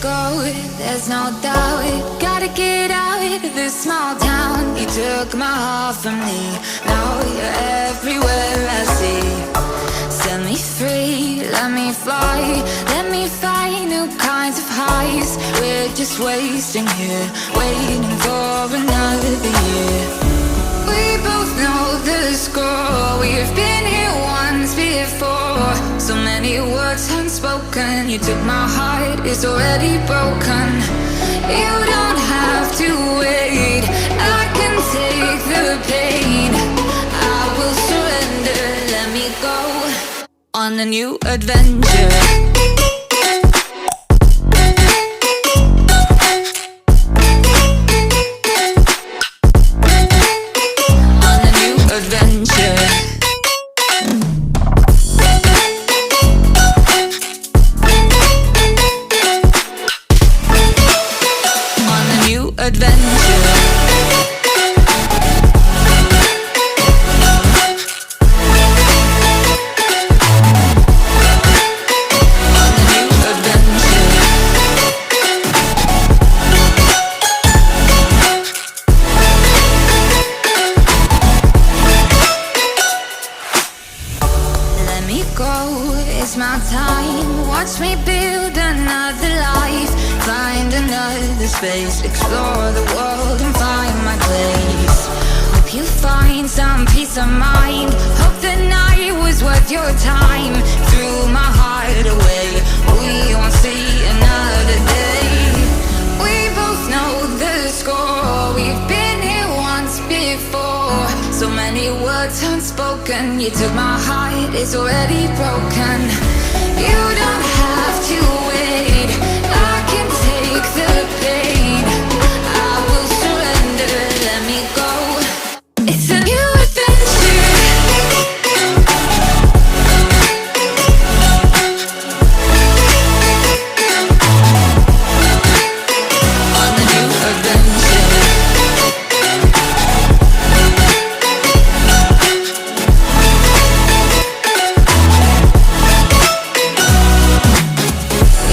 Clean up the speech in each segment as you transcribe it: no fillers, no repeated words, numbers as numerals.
go, there's no doubt. Gotta get out of this small town. You took my heart from me, now you're everywhere I see. Set me free, let me fly, let me find new kinds of highs. We're just wasting here, waiting for another year. We both know the score, we've been here once before. So many words unspoken, you took my heart, it's already broken. You don't have to wait, I can take the pain. I will surrender, let me go on a new adventure. Space, explore the world and find my place. Hope you find some peace of mind. Hope the night was worth your time. Threw my heart away, we won't see another day. We both know the score, we've been here once before. So many words unspoken, you took my heart, it's already broken. You don't have to wait, I can take the pain. I will surrender, let me go. It's a new adventure. On a new adventure.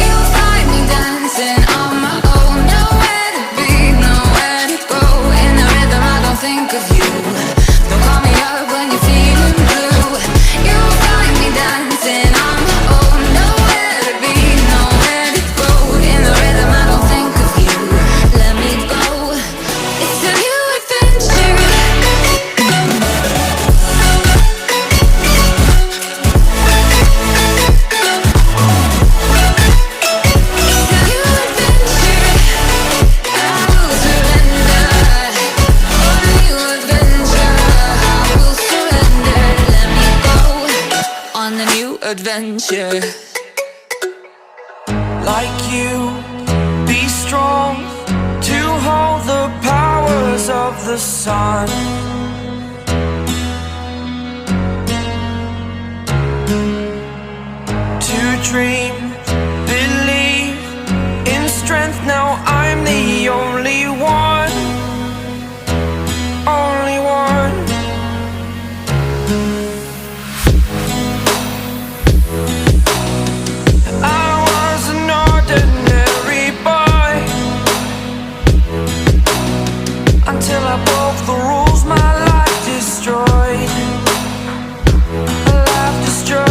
You'll find me dancing on my own. Nowhere to be, nowhere to go. In the rhythm I don't think of you. Don't call me up when you're feeling blue. You'll find me dancing on my own. Nowhere to be, nowhere to go. In the rhythm I don't think of you. Let me go. It's a new adventure. Adventure. Like you, be strong to hold the powers of the sun. To dream, believe in strength. Now I'm the only one, only one. I was an ordinary boy until I broke the rules. My life destroyed, a life destroyed.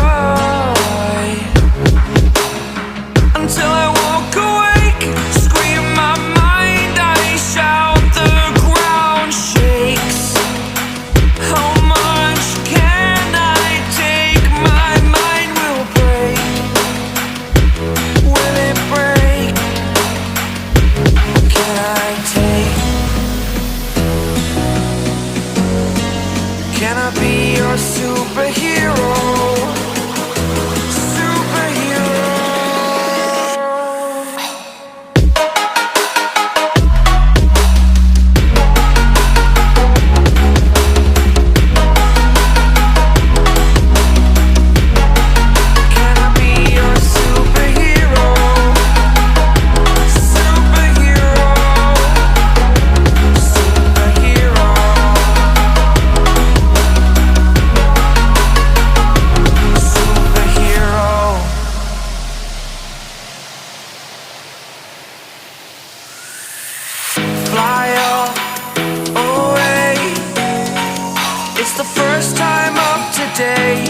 today.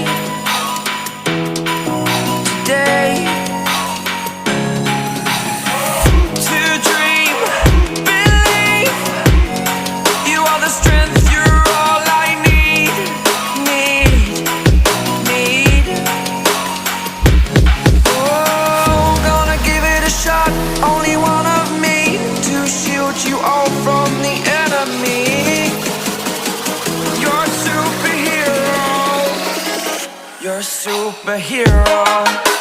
Today. To dream, believe. You are the strength, you're all I need. Oh, gonna give it a shot. Only one of me to shield you all from the enemy. You're a superhero. You're a superhero.